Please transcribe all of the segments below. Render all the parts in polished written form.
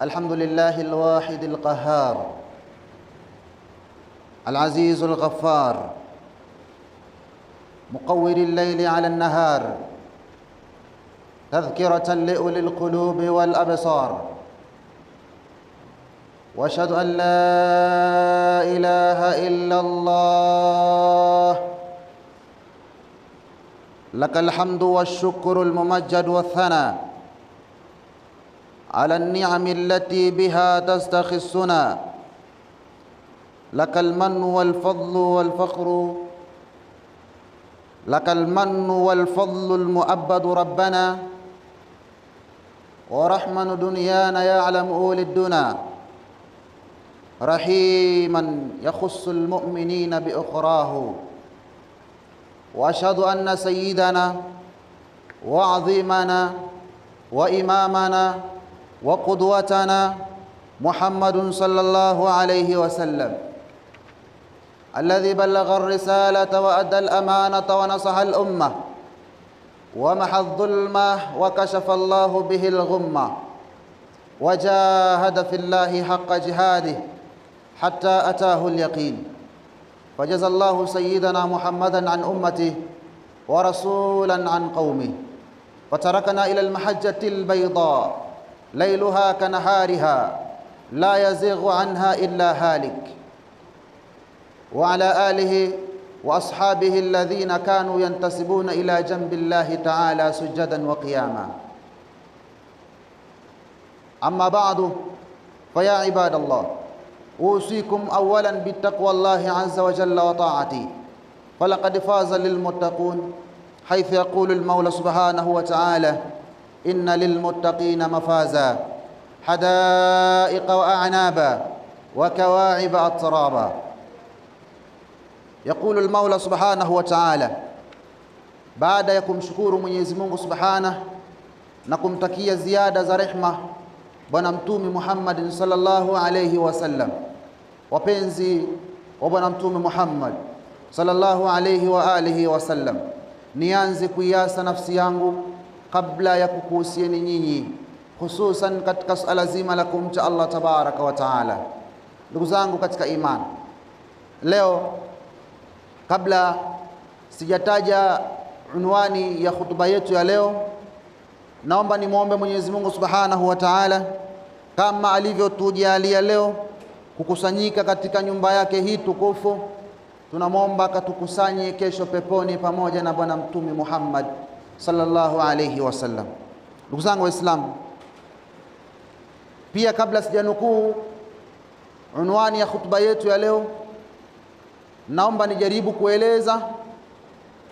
الحمد لله الواحد القهار العزيز الغفار مقور الليل على النهار تذكرة لأولي القلوب والأبصار وأشهد أن لا إله إلا الله لك الحمد والشكر الممجد والثناء على النعم التي بها تستخصنا لك المن والفضل والفخر لك المن والفضل المؤبد ربنا ورحمن دنيانا يعلم أولي الدنا رحيما يخص المؤمنين بأخراه وأشهد أن سيدنا وعظيمنا وإمامنا وقدوتنا محمد صلى الله عليه وسلم الذي بلغ الرسالة وأدى الأمانة ونصح الأمة ومحى الظلمة وكشف الله به الغمة وجاهد في الله حق جهاده حتى أتاه اليقين فجزى الله سيدنا محمدا عن أمته ورسولا عن قومه وتركنا إلى المحجة البيضاء ليلها كنهارها لا يزيغ عنها إلا هالك وعلى آله وأصحابه الذين كانوا ينتسبون إلى جنب الله تعالى سجدا وقياما. أما بعد فيا عباد الله أوصيكم أولا بتقوى الله عز وجل وطاعته فلقد فاز للمتقون حيث يقول المولى سبحانه وتعالى إن للمتقين مفازا حدائق وأعنابا وكواعب أترابا. يقول المولى سبحانه وتعالى baada ya kumshukuru Mwenyezi Mungu Subhanahu na kumtakia ziada za rehma Bwana Mtume Muhammad sallallahu alayhi wasallam. Wapenzi wa Bwana Mtume Muhammad sallallahu alayhi wa alihi wasallam, nianze kuiasa nafsi yangu kabla ya kukuhusieni nyinyi, hususan katika suala zima la kumcha Allah tabaraka wa taala. Ndugu zangu katika imani, leo kabla sijataja unwani ya hutuba yetu ya leo, naomba nimuombe Mwenyezi Mungu Subhanahu wa Ta'ala kama alivyotujalia leo kukusanyika katika nyumba yake hii tukufu, tunamwomba akatukusanye kesho peponi pamoja na Bwana Mtume Muhammad sallallahu alayhi wasallam. Ndugu zangu Waislamu, pia kabla sijanukuu unwani ya hutuba yetu ya leo, naomba nijaribu kueleza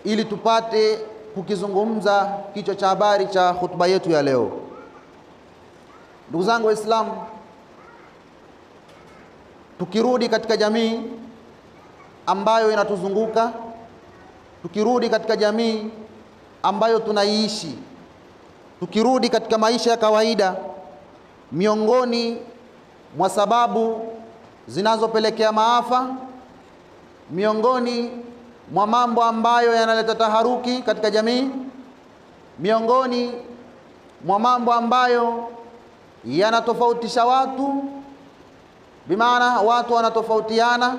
ili tupate kukizungumza kichwa cha habari cha hutuba yetu ya leo. Ndugu zangu Waislamu, tukirudi katika jamii ambayo inatuzunguka, tukirudi katika jamii ambayo tunaiishi, tukirudi katika maisha ya kawaida, miongoni mwa sababu zinazopelekea maafa, miongoni mwa mambo ambayo yanaleta taharuki katika jamii, miongoni mwa mambo ambayo yanatofautisha watu, bimaana watu wanatofautiana,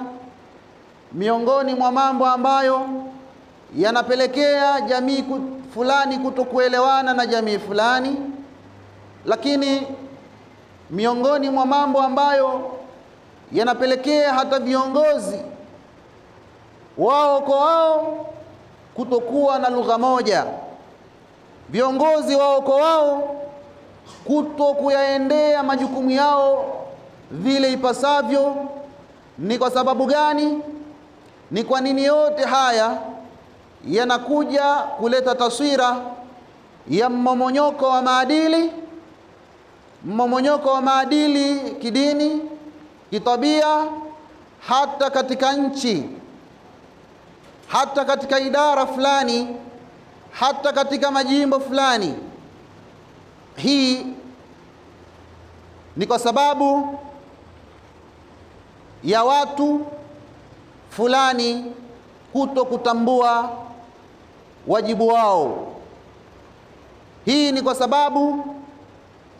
miongoni mwa mambo ambayo yanapelekea jamii fulani kutokuelewana na jamii fulani, lakini miongoni mwa mambo ambayo yanapelekea hata viongozi wao kwa wao kutokuwa na lugha moja, viongozi wao kwa wao kutokuyaendea majukumu yao vile ipasavyo. Ni kwa sababu gani? Ni kwa nini? Yote haya yanakuja kuleta taswira ya mmomonyoko wa maadili, mmomonyoko wa maadili kidini, kitabia, hata katika nchi, hata katika idara fulani, hata katika majimbo fulani. Hii ni kwa sababu ya watu fulani kuto kutambua wajibu wao. Hii ni kwa sababu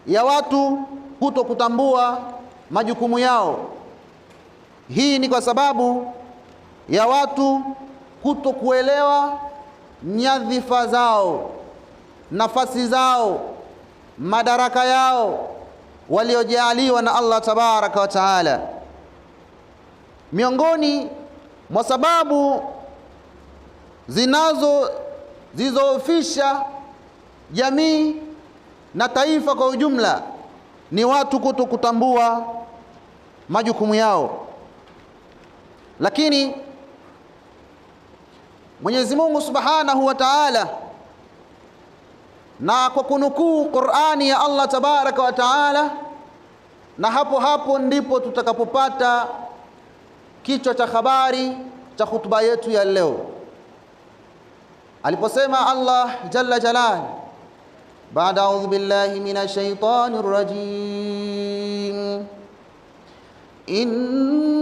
ya watu kutokutambua majukumu yao. Hii ni kwa sababu ya watu kutokuelewa nyadhifa zao, nafasi zao, madaraka yao waliojaaliwa na Allah tabaraka wa taala. Miongoni mwa sababu zilizoofisha jamii na taifa kwa ujumla ni watu kutokutambua majukumu yao. Lakini Mwenyezi Mungu Subhanahu wa Ta'ala, na kwa kunukuu Qur'ani ya Allah tabaraka wa Ta'ala, na hapo ndipo tutakapopata kichwa cha habari cha hutuba yetu ya leo, aliposema Allah jalla jalal, baada a'udhu billahi minash shaitanir rajim, inna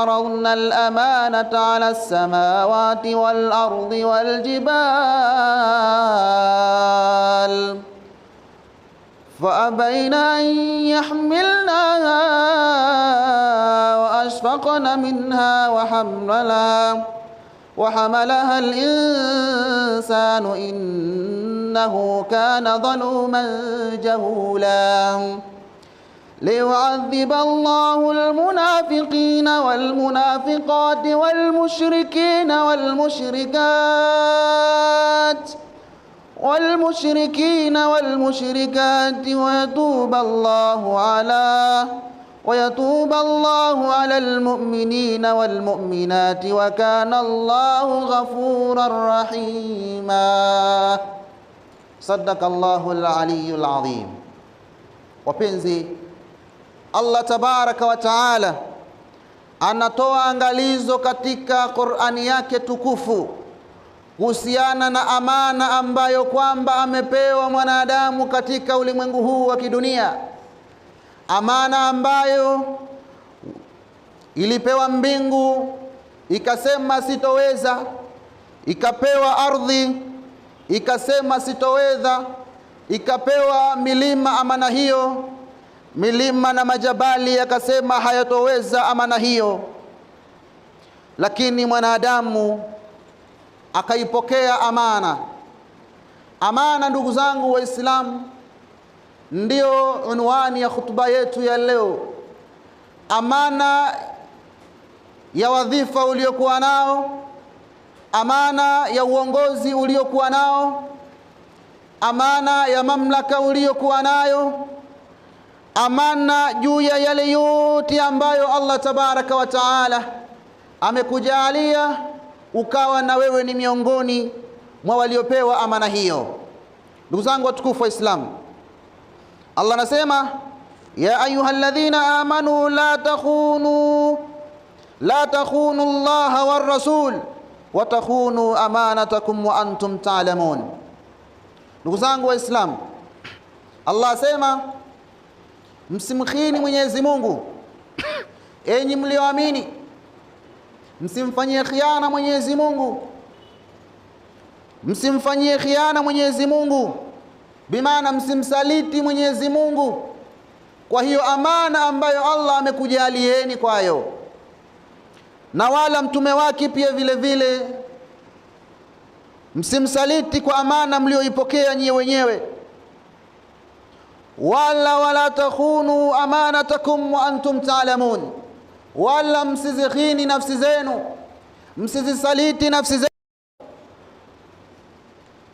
aradna al-amanata 'ala as-samawati wal-ardi wal-jibal فأبين أن يحملناها وأشفقن منها وحملها الإنسان إنه كان ظلوما جهولا ليعذب الله المنافقين والمنافقات والمشركين والمشركات ويتوب الله على المؤمنين والمؤمنات وكان الله غفورا رحيما. صدق الله العلي العظيم. Wapenzi, Allah tabaraka wa taala anatoa angalizo katika Qur'ani yake tukufu kuhusiana na amana ambayo kwamba amepewa mwanadamu katika ulimwengu huu wa kidunia, amana ambayo ilipewa mbingu ikasema sitoweza, ikapewa ardhi ikasema sitoweza, ikapewa milima amana hiyo, milima na majabali yakasema hayatoweza amana hiyo, lakini mwanadamu akaipokea amana. Amana, ndugu zangu Waislamu, ndio unwani ya hutuba yetu ya leo. Amana ya wadhifa uliokuwa nao, amana ya uongozi uliokuwa nao, amana ya mamlaka uliokuwa nayo, amana juu ya yale yote ambayo Allah tabaraka wa taala amekujalia ukawa na wewe ni miongoni mwa waliopewa amana hiyo. Ndugu zangu watukufu wa Islam, Allah anasema ya ayyuhalladhina amanu la takhunu Allah war rasul wa takhunu amanatakum wa antum ta'lamun. Ndugu zangu wa Islam, Allah asema msimkhini Mwenyezi Mungu enyi mlioamini, msimfanyie khiana Mwenyezi Mungu, msimfanyie khiana Mwenyezi Mungu, bimaana msimsaliti Mwenyezi Mungu kwa hiyo amana ambayo Allah amekujalieni kwayo, na wala mtume wake pia vile vile msimsaliti kwa amana mlioipokea nyewe wenyewe. Wala takhunu amanatakum wa antum ta'lamun, wala msizikhini nafsi zenu, msizisaliti nafsi zenu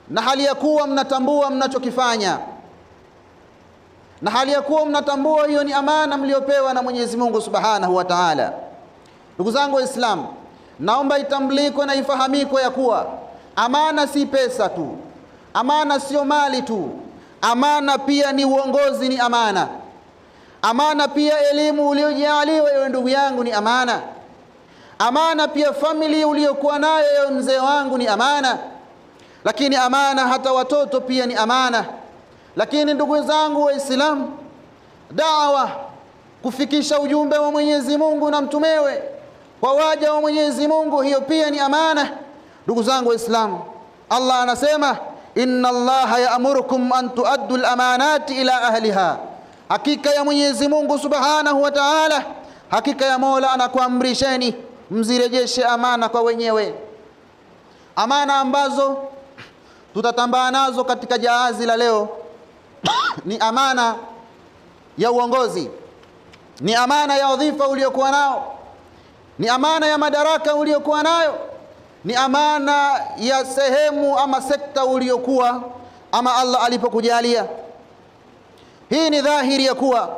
na hali ya kuwa mnatambua mnachokifanya, na hali ya kuwa mnatambua hiyo ni amana mliopewa na Mwenyezi Mungu Subhanahu wa Ta'ala. Ndugu zangu Waislamu, naomba itambulikwe na ifahamikwe ya kuwa amana si pesa tu, amana sio mali tu, amana pia ni uongozi, ni amana. Amana pia elimu uliojaliwa ewe ndugu yangu ni amana. Amana pia familia uliokuwa nayo ewe mzee wangu ni amana. Lakini amana hata watoto pia ni amana. Lakini ndugu zangu Waislamu, da'wa, kufikisha ujumbe wa Mwenyezi Mungu na mtumewe kwa waja wa Mwenyezi Mungu, hiyo pia ni amana. Ndugu zangu Waislamu, Allah anasema inna Allaha ya'murukum an tuaddu al-amanati ila ahliha, hakika ya Mwenyezi Mungu Subhanahu wa Ta'ala, hakika ya Mola anakuamrisheni mzirejeshe amana kwa wenyewe. Amana ambazo tutatambaa nazo katika jahazi la leo ni amana ya uongozi, ni amana ya wadhifa uliokuwa nao, ni amana ya madaraka uliokuwa nayo, ni amana ya sehemu ama sekta uliokuwa ama Allah alipokujalia. Hii ni dhahiri ya kuwa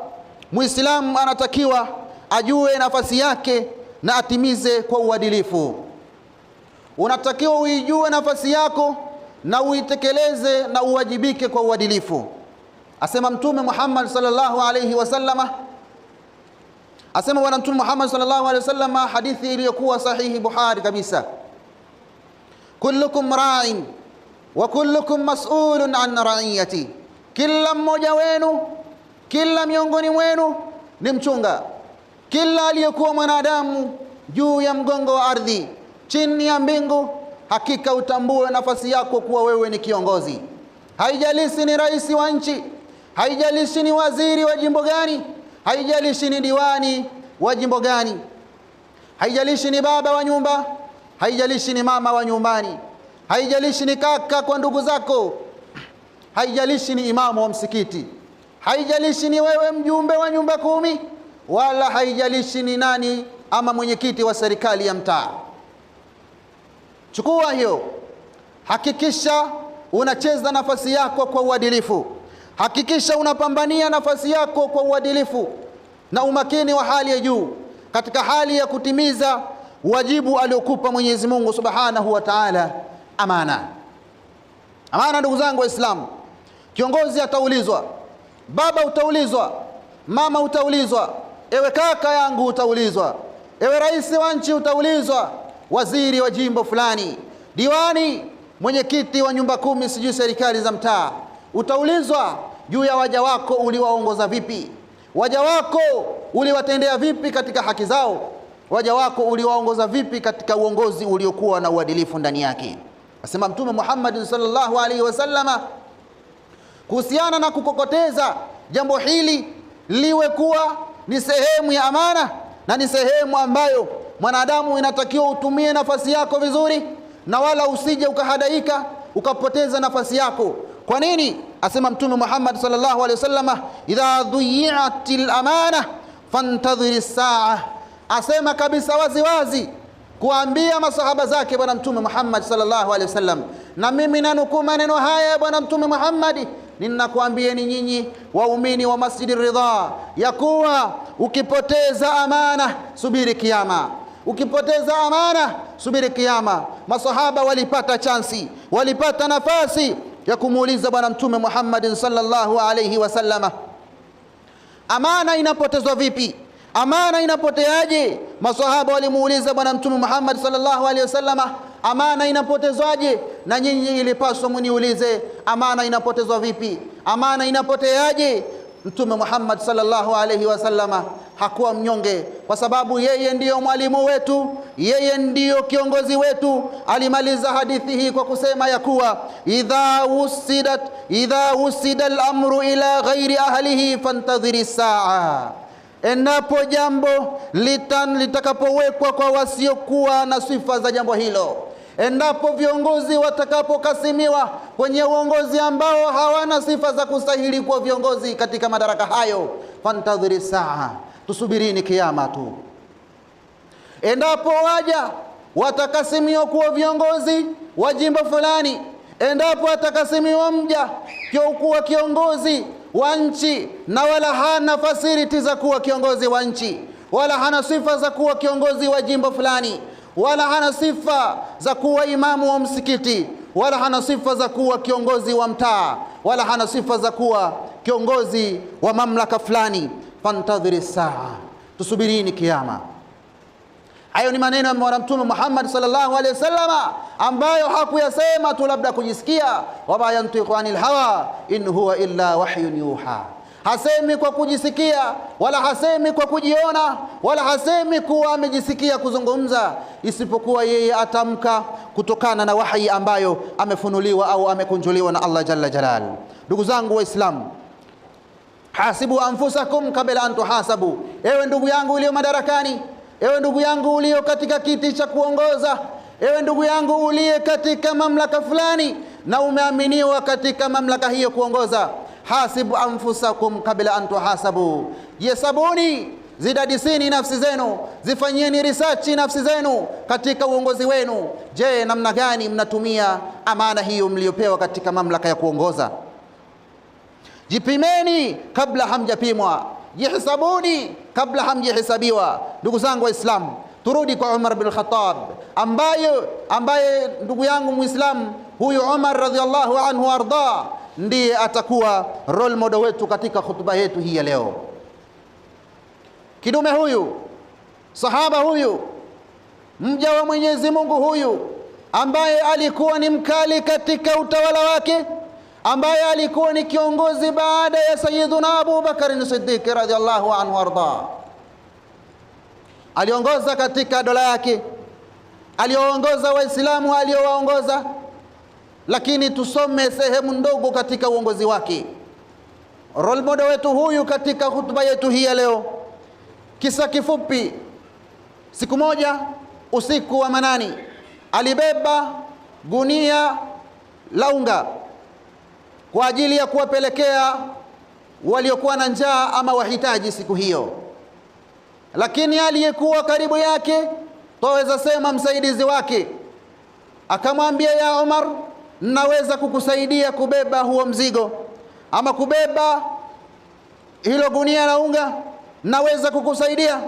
Muislamu anatakiwa ajue nafasi yake na atimize kwa uadilifu. Unatakiwa uijue nafasi yako na uitekeleze na uwajibike kwa uadilifu. Asema Mtume Muhammad sallallahu alayhi wasallama, asema bwana Mtume Muhammad sallallahu alayhi wasallama, hadithi iliyokuwa sahihi Bukhari kabisa, kullukum ra'in wa kullukum mas'ulun an ra'iyati, kila mmoja wenu, kila miongoni mwenu ni mchunga. Kila aliyekuwa mwanadamu juu ya mgongo wa ardhi, chini ya mbingu, hakika utambue nafasi yako kuwa wewe ni kiongozi. Haijalishi ni rais wa nchi, haijalishi ni waziri wa jimbo gani, haijalishi ni diwani wa jimbo gani, haijalishi ni baba wa nyumba, haijalishi ni mama wa nyumbani, haijalishi ni kaka kwa ndugu zako, haijalishi ni imamu wa msikiti, haijalishi ni wewe mjumbe wa nyumba 10, wala haijalishi ni nani ama mwenyekiti wa serikali ya mtaa. Chukua hiyo, hakikisha unacheza nafasi yako kwa uadilifu, hakikisha unapambania nafasi yako kwa uadilifu na umakini wa hali ya juu katika hali ya kutimiza wajibu aliokupa Mwenyezi Mungu Subhanahu wa Ta'ala. Amana, amana ndugu zangu Waislamu. Kiongozi ataulizwa, baba utaulizwa, mama utaulizwa, ewe kaka yangu utaulizwa, ewe rais wa nchi utaulizwa, waziri wa jimbo fulani, diwani, mwenyekiti wa nyumba 10, sijui serikali za mtaa, utaulizwa juu ya waja wako uliwaongoza vipi, waja wako uliwatendea vipi katika haki zao, waja wako uliwaongoza vipi katika uongozi uliokuwa na uadilifu ndani yake. Asema Mtume Muhammad sallallahu alaihi wasallama kuhusiana na kukokoteza jambo hili liwe kuwa ni sehemu ya amana na ni sehemu ambayo mwanadamu inatakiwa utumie nafasi yako vizuri, na wala usije ukahadaika ukapoteza nafasi yako. Kwa nini? Asema Mtume Muhammad sallallahu alaihi wasallama, idha dhuyi'atil amana fantadhiri saa. Asema kabisa wazi wazi kuambia masahaba zake bwana Mtume Muhammad sallallahu alaihi wasallam, na mimi nanukuu maneno haya bwana Mtume Muhammad, ninakuambieni nyinyi waumini wa Masjidi Ridha ya kuwa ukipoteza amana subiri kiyama, ukipoteza amana subiri kiyama. Masahaba walipata chansi, walipata nafasi ya kumuuliza bwana Mtume Muhammad sallallahu alaihi wasallama, amana inapotezwa vipi? Amana inapoteaje? Masahaba walimuuliza bwana Mtume Muhammad sallallahu alaihi wasallama, amana inapotezwaje? Na nyinyi ilipaswa mniulize, amana inapotezwa vipi? Amana inapoteaje? Mtume Muhammad sallallahu alaihi wasallama hakuwa mnyonge, kwa sababu yeye ndiyo mwalimu wetu, yeye ndiyo kiongozi wetu. Alimaliza hadithi hii kwa kusema ya kuwa idha usida al-amru ila ghairi ahlihi fantadhiri saa, endapo jambo litakapowekwa kwa wasiokuwa na sifa za jambo hilo, endapo viongozi watakapokasimiwa kwenye uongozi ambao hawana sifa za kustahili kuwa viongozi katika madaraka hayo, fantadhiri saa, tusubirini kiyama tu. Endapo waja watakasimiwa kuwa viongozi wa jimbo fulani, endapo atakasimiwa mja kuwa kiongozi wa nchi na wala hana fasiliti za kuwa kiongozi wa nchi, wala hana sifa za kuwa kiongozi wa jimbo fulani, wala hana sifa za kuwa imamu wa msikiti, wala hana sifa za kuwa kiongozi wa mtaa, wala hana sifa za kuwa kiongozi wa mamlaka fulani, fantadhiri saa, tusubirini kiyama. Hayo ni maneno ya Bwana Mtume Muhammad sallallahu alaihi wasallama ambayo hakuyasema tu labda kujisikia, wama yantiqu anil hawa in huwa illa wahyun yuha. Hasemi kwa kujisikia, wala hasemi kwa kujiona, wala hasemi kuwa amejisikia kuzungumza, isipokuwa yeye atamka kutokana na wahi ambayo amefunuliwa au amekunjuliwa na Allah jalla jalal. Ndugu zangu Waislamu, hasibu anfusakum kabla an tuhasabu. Ewe ndugu yangu ulio madarakani, ewe ndugu yangu ulio katika kiti cha kuongoza, ewe ndugu yangu uliye katika mamlaka fulani na umeaminiwa katika mamlaka hiyo kuongoza, hasibu anfusakum kabla an tuhasabu. Yesabuni, zidadisini nafsi zenu, zifanyieni research nafsi zenu katika uongozi wenu. Je, namna gani mnatumia amana hiyo mliopewa katika mamlaka ya kuongoza? Jipimeni kabla hamjapimwa, jihisabuni kabla hamjihisabiwa. Ndugu zangu Waislamu, turudi kwa Umar bin Khattab ambaye ndugu yangu Muislamu, huyu Umar radhiallahu anhu arda ndiye atakuwa role model wetu katika hutuba yetu hii ya leo. Kidume huyu, sahaba huyu, mja wa Mwenyezi Mungu huyu, ambaye alikuwa ni mkali katika utawala wake, ambaye alikuwa ni kiongozi baada ya Sayyiduna Abu Bakar Siddiq radhiallahu anhu arda. Aliongoza katika dola yake, aliongoza Waislamu aliowaongoza, lakini tusome sehemu ndogo katika uongozi wake. Role model wetu huyu katika hutuba yetu hii ya leo. Kisa kifupi. Siku moja usiku wa manani, alibeba gunia la unga kwa ajili ya kuwapelekea waliokuwa na njaa ama wahitaji siku hiyo. Lakini aliyekuwa karibu yake, twaweza sema msaidizi wake, akamwambia, ya Umar, naweza kukusaidia kubeba huo mzigo ama kubeba hilo gunia la unga, naweza kukusaidia.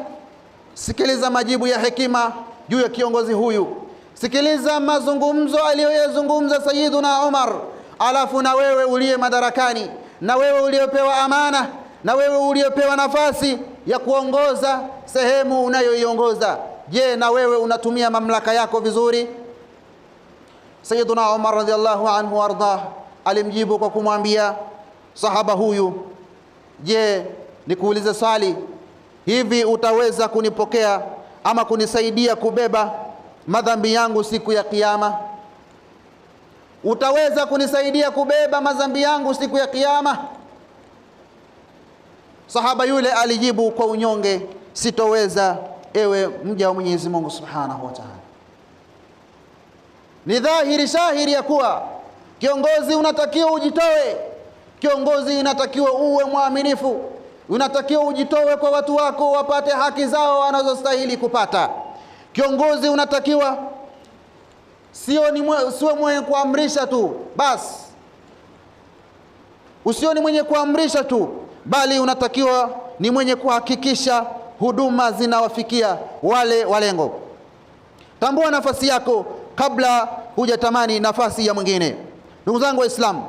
Sikiliza majibu ya hekima juu ya kiongozi huyu. Sikiliza mazungumzo aliyoyazungumza Sayyiduna Umar. Alafu na wewe uliye madarakani, na wewe uliopewa amana, na wewe uliopewa nafasi ya kuongoza sehemu unayoiongoza, je, na wewe unatumia mamlaka yako vizuri? Sayyiduna Umar radhiallahu anhu warda alimjibu kwa kumwambia sahaba huyu, je, nikuulize swali, hivi utaweza kunipokea ama kunisaidia kubeba madhambi yangu siku ya Kiyama? Utaweza kunisaidia kubeba madhambi yangu siku ya Kiyama? Sahaba yule alijibu kwa unyonge, sitoweza, ewe mja wa Mwenyezi Mungu Subhanahu wa Ta'ala. Ni dhahiri shahiri ya kuwa kiongozi unatakiwa ujitoe, kiongozi unatakiwa uwe mwaminifu, unatakiwa ujitoe kwa watu wako wapate haki zao wanazostahili kupata. Kiongozi unatakiwa sio mwenye kuamrisha tu basi, usio ni mwenye kuamrisha tu, bali unatakiwa ni mwenye kuhakikisha huduma zinawafikia wale walengo. Tambua nafasi yako kabla hujatamani nafasi ya mwingine. Ndugu zangu Waislamu,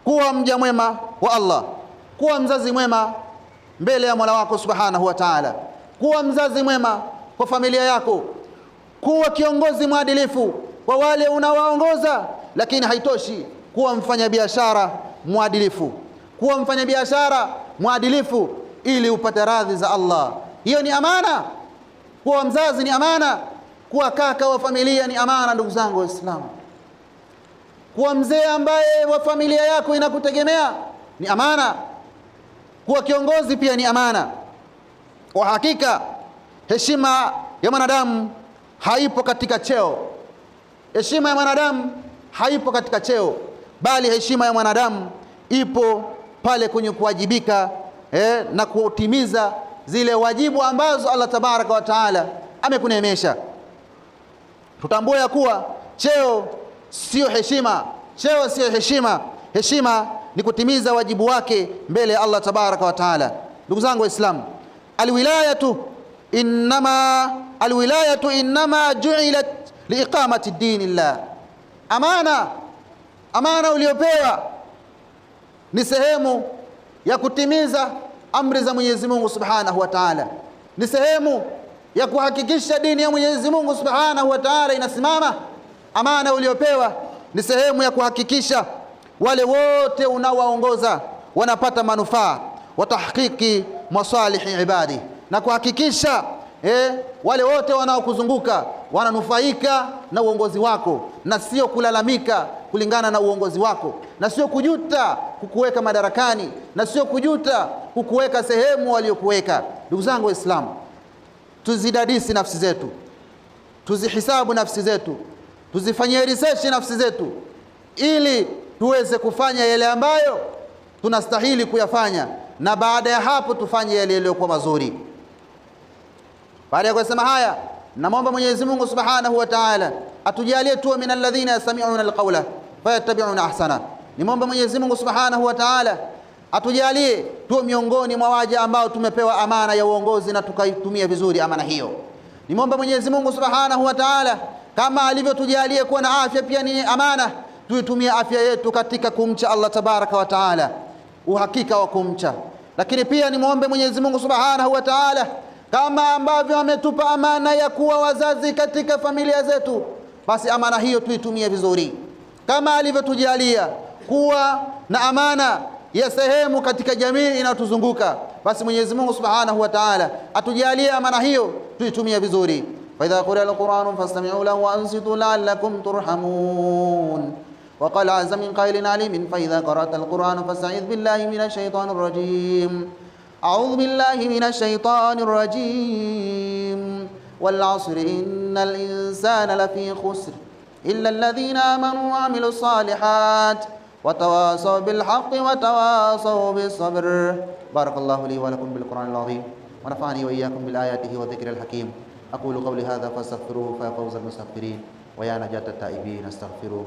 kuwa mja mwema wa Allah, kuwa mzazi mwema mbele ya Mola wako Subhanahu wa Ta'ala, kuwa mzazi mwema kwa familia yako, kuwa kiongozi mwadilifu kwa wale unawaongoza. Lakini haitoshi kuwa mfanyabiashara mwadilifu, kuwa mfanyabiashara mwadilifu ili upate radhi za Allah. Hiyo ni amana. Kuwa mzazi ni amana, kuwa kaka wa familia ni amana. Ndugu zangu Waislamu, kuwa mzee ambaye wa familia yako inakutegemea ni amana. Kuwa kiongozi pia ni amana. Kwa hakika heshima ya mwanadamu haipo katika cheo. Heshima ya mwanadamu haipo katika cheo, bali heshima ya mwanadamu ipo pale kwenye kuwajibika na kutimiza zile wajibu ambazo Allah Tabaraka wa Taala amekuneemesha. Tutambue ya kuwa cheo sio heshima, cheo sio heshima. Heshima ni kutimiza wajibu wake mbele ya Allah Tabaraka wa Taala. Ndugu zangu Waislamu, alwilayatu innama ju'ilat liiqamati dinillah. Amana uliopewa ni sehemu ya kutimiza amri za Mwenyezi Mungu Subhanahu wa Ta'ala, ni sehemu ya kuhakikisha dini ya Mwenyezi Mungu Subhanahu wa Ta'ala inasimama. Amana uliopewa ni sehemu ya kuhakikisha wale wote unaowaongoza wanapata manufaa wa tahqiqi masalihi ibadi, na kuhakikisha Wale wote wanaokuzunguka wananufaika na uongozi wako, na sio kulalamika kulingana na uongozi wako, na sio kujuta kukuweka madarakani, na sio kujuta kukuweka sehemu waliokuweka. Ndugu zangu Waislamu, tuzidadisi nafsi zetu, tuzihisabu nafsi zetu, tuzifanyie research nafsi zetu, ili tuweze kufanya yale ambayo tunastahili kuyafanya, na baada ya hapo tufanye yale yaliyokuwa mazuri. Baada ya kusema haya, namwomba Mwenyezi Mungu Subhanahu wa Ta'ala atujalie tuwe min alladhina yastami'una alqawla fayattabi'una ahsana. Nimwomba Mwenyezi Mungu Subhanahu wa Ta'ala atujalie tuwe miongoni mwa waja ambao tumepewa amana ya uongozi na tukaitumia vizuri amana hiyo. Nimwomba Mwenyezi Mungu Subhanahu wa Ta'ala, kama alivyotujalia kuwa na afya pia ni amana, tuitumie afya yetu katika kumcha Allah Tabaraka wa Ta'ala, uhakika wa kumcha. Lakini pia nimwombe Mwenyezi Mungu Subhanahu wa Ta'ala, kama ambavyo ametupa amana ya kuwa wazazi katika familia zetu, basi amana hiyo tuitumie vizuri. Kama alivyotujalia kuwa na amana ya sehemu katika jamii inayotuzunguka, basi Mwenyezi Mungu Subhanahu wa Ta'ala atujalie amana hiyo tuitumie vizuri. Fa idha quri'a al-Qur'anu fastami'u lahu wa ansitu la'allakum turhamun. Wa qala 'azza min qailin 'alimin fa idha qara'ta al-Qur'ana fasta'idh billahi minash shaitanir rajim. أعوذ بالله من الشيطان الرجيم والعصر إن الإنسان لفي خسر إلا الذين آمنوا وعملوا الصالحات وتواصوا بالحق وتواصوا بالصبر. بارك الله لي ولكم بالقرآن العظيم ونفعني وإياكم بالآياته وذكر الحكيم. أقول قولي هذا فاستغفروه فيا فوز المستغفرين ويا نجاة التائبين استغفروه